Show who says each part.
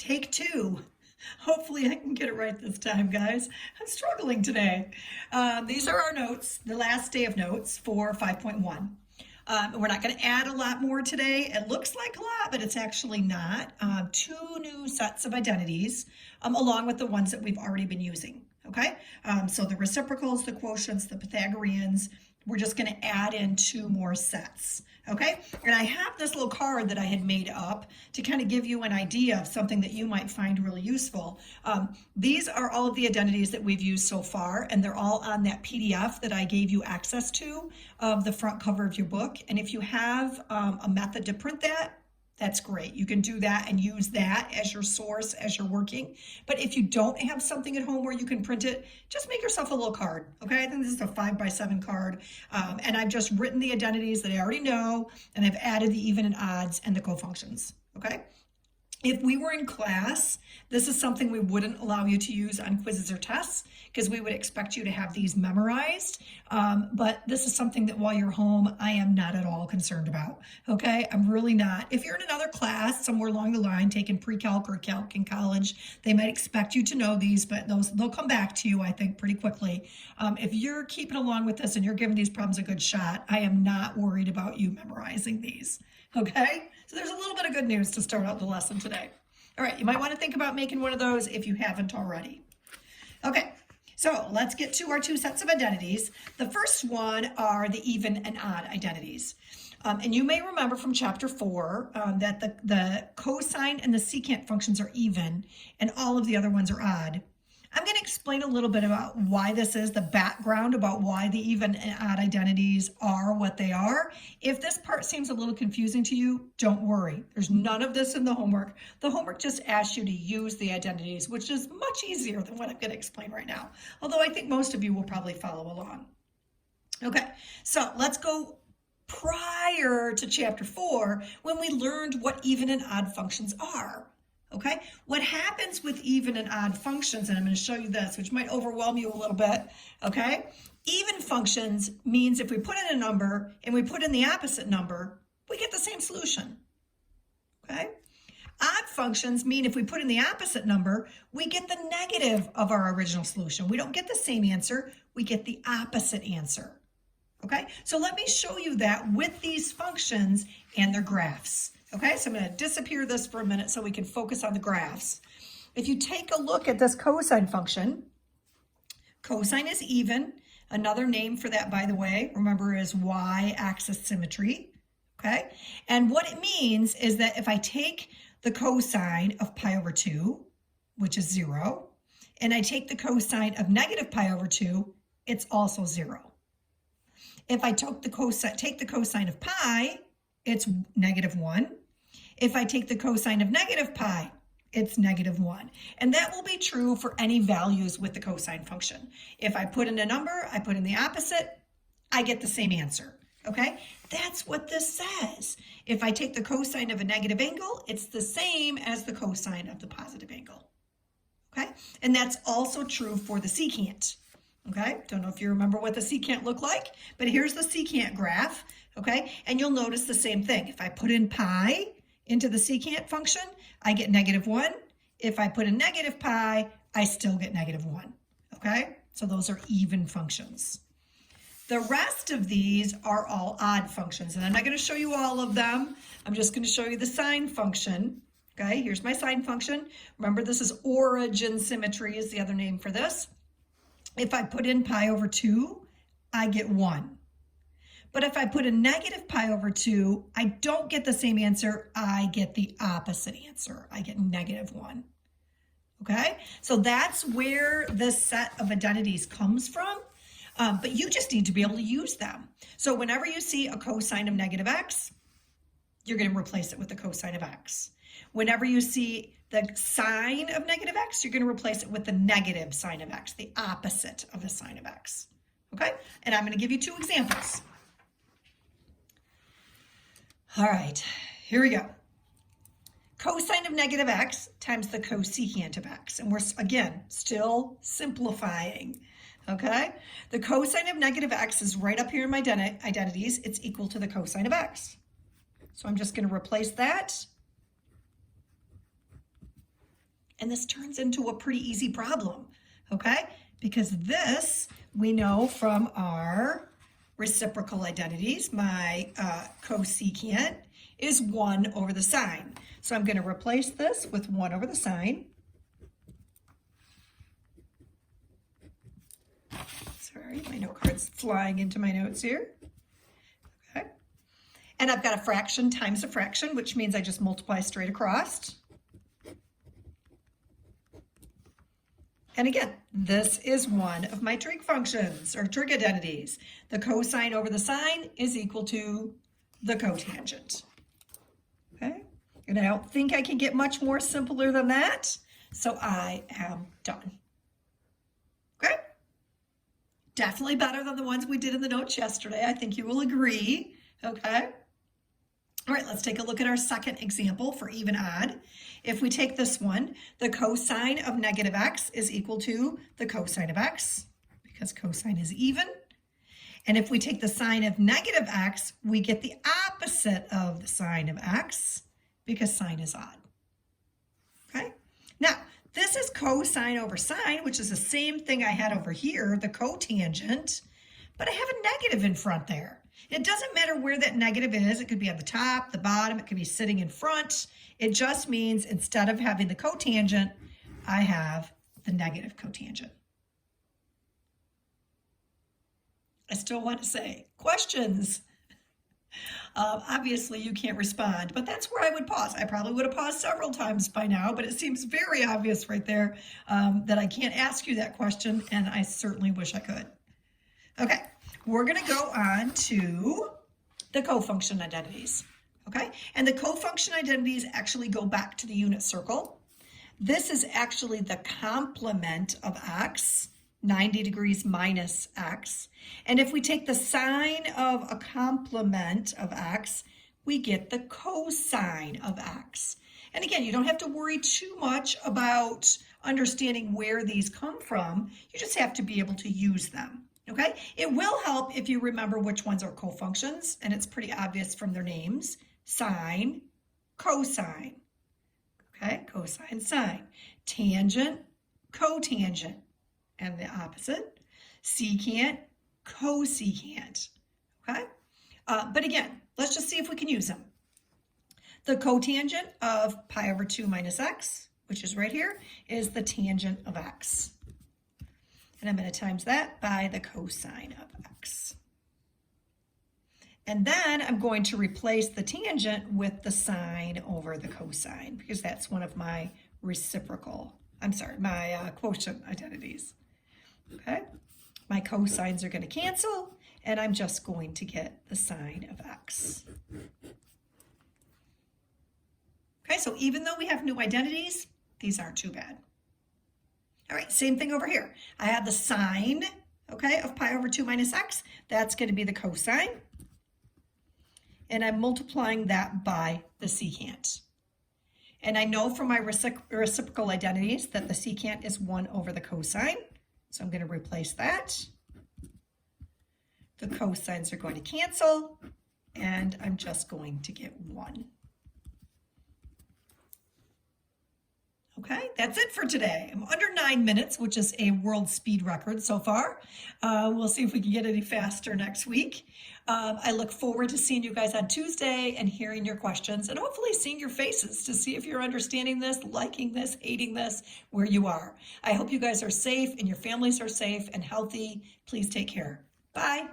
Speaker 1: Take two. Hopefully I can get it right this time, guys. I'm struggling today. These are our notes, the last day of notes for 5.1. We're not going to add a lot more today. It looks like a lot, but it's actually not. Two new sets of identities, along with the ones that we've already been using. Okay, so the reciprocals, the quotients, the Pythagoreans, we're just going to add in two more sets. Okay, and I have this little card that I had made up to kind of give you an idea of something that you might find really useful. These are all of the identities that we've used so far, and they're all on that PDF that I gave you access to of the front cover of your book. And if you have a method to print that, that's great. You can do that and use that as your source as you're working. But if you don't have something at home where you can print it, just make yourself a little card. Okay, I think this is a 5x7 card. And I've just written the identities that I already know, and I've added the even and odds and the cofunctions. Okay. If we were in class, this is something we wouldn't allow you to use on quizzes or tests because we would expect you to have these memorized. But this is something that while you're home, I am not at all concerned about. Okay, I'm really not. If you're in another class somewhere along the line, taking pre-calc or calc in college, they might expect you to know these, but they'll come back to you, I think, pretty quickly. If you're keeping along with this and you're giving these problems a good shot, I am not worried about you memorizing these. Okay, so there's a little bit of good news to start out the lesson today. All right, you might want to think about making one of those if you haven't already. Okay, so let's get to our two sets of identities. The first one are the even and odd identities. And you may remember from chapter 4 that the cosine and the secant functions are even and all of the other ones are odd. I'm going to explain a little bit about why this is, the background about why the even and odd identities are what they are. If this part seems a little confusing to you, don't worry. There's none of this in the homework. The homework just asks you to use the identities, which is much easier than what I'm going to explain right now. Although I think most of you will probably follow along. Okay, so let's go prior to chapter 4 when we learned what even and odd functions are. Okay, what happens with even and odd functions, and I'm going to show you this, which might overwhelm you a little bit, okay? Even functions means if we put in a number and we put in the opposite number, we get the same solution, okay? Odd functions mean if we put in the opposite number, we get the negative of our original solution. We don't get the same answer, we get the opposite answer, okay? So let me show you that with these functions and their graphs. Okay, so I'm going to disappear this for a minute so we can focus on the graphs. If you take a look at this cosine function, cosine is even. Another name for that, by the way, remember, is y-axis symmetry. Okay, and what it means is that if I take the cosine of pi over 2, which is 0, and I take the cosine of negative pi over 2, it's also 0. If I take the cosine of pi, it's negative 1. If I take the cosine of negative pi, it's negative 1. And that will be true for any values with the cosine function. If I put in a number, I put in the opposite, I get the same answer. Okay? That's what this says. If I take the cosine of a negative angle, it's the same as the cosine of the positive angle. Okay? And that's also true for the secant. Okay? Don't know if you remember what the secant looked like, but here's the secant graph. Okay? And you'll notice the same thing. If I put in pi into the secant function, I get negative 1. If I put in negative pi, I still get negative 1. Okay? So those are even functions. The rest of these are all odd functions, and I'm not going to show you all of them. I'm just going to show you the sine function. Okay? Here's my sine function. Remember, this is origin symmetry is the other name for this. If I put in pi over 2, I get 1. But if I put a negative pi over 2, I don't get the same answer. I get the opposite answer. I get negative 1. Okay? So that's where this set of identities comes from. But you just need to be able to use them. So whenever you see a cosine of negative x, you're going to replace it with the cosine of x. Whenever you see the sine of negative x, you're going to replace it with the negative sine of x, the opposite of the sine of x. Okay? And I'm going to give you two examples. All right, here we go. Cosine of negative x times the cosecant of x. And we're, again, still simplifying, okay? The cosine of negative x is right up here in my identities. It's equal to the cosine of x. So I'm just going to replace that And this turns into a pretty easy problem, okay? Because this, we know from our reciprocal identities, my cosecant is 1 over the sine. So I'm going to replace this with 1 over the sine. Sorry, my note card's flying into my notes here. Okay. And I've got a fraction times a fraction, which means I just multiply straight across. And again, this is one of my trig functions or trig identities. The cosine over the sine is equal to the cotangent. Okay, and I don't think I can get much more simpler than that, so I am done. Okay, definitely better than the ones we did in the notes yesterday. I think you will agree. Okay. All right, let's take a look at our second example for even odd. If we take this one, the cosine of negative x is equal to the cosine of x, because cosine is even. And if we take the sine of negative x, we get the opposite of the sine of x, because sine is odd. Okay? Now, this is cosine over sine, which is the same thing I had over here, the cotangent, but I have a negative in front there. It doesn't matter where that negative is. It could be at the top, the bottom. It could be sitting in front. It just means instead of having the cotangent, I have the negative cotangent. I still want to say questions. Obviously, you can't respond, but that's where I would pause. I probably would have paused several times by now, but it seems very obvious right there that I can't ask you that question, and I certainly wish I could. Okay. We're going to go on to the cofunction identities, okay? And the cofunction identities actually go back to the unit circle. This is actually the complement of x, 90 degrees minus x. And if we take the sine of a complement of x, we get the cosine of x. And again, you don't have to worry too much about understanding where these come from. You just have to be able to use them. Okay, it will help if you remember which ones are cofunctions, and it's pretty obvious from their names. Sine, cosine. Okay, cosine, sine. Tangent, cotangent. And the opposite. Secant, cosecant. Okay, but again, let's just see if we can use them. The cotangent of pi over 2 minus x, which is right here, is the tangent of x. And I'm going to times that by the cosine of x. And then I'm going to replace the tangent with the sine over the cosine, because that's one of my my quotient identities. Okay, my cosines are going to cancel, and I'm just going to get the sine of x. Okay, so even though we have new identities, these aren't too bad. All right, same thing over here. I have the sine, okay, of pi over 2 minus x. That's going to be the cosine. And I'm multiplying that by the secant. And I know from my reciprocal identities that the secant is 1 over the cosine. So I'm going to replace that. The cosines are going to cancel, and I'm just going to get 1. Okay, that's it for today. I'm under 9 minutes, which is a world speed record so far. We'll see if we can get any faster next week. I look forward to seeing you guys on Tuesday and hearing your questions and hopefully seeing your faces to see if you're understanding this, liking this, hating this, where you are. I hope you guys are safe and your families are safe and healthy. Please take care. Bye.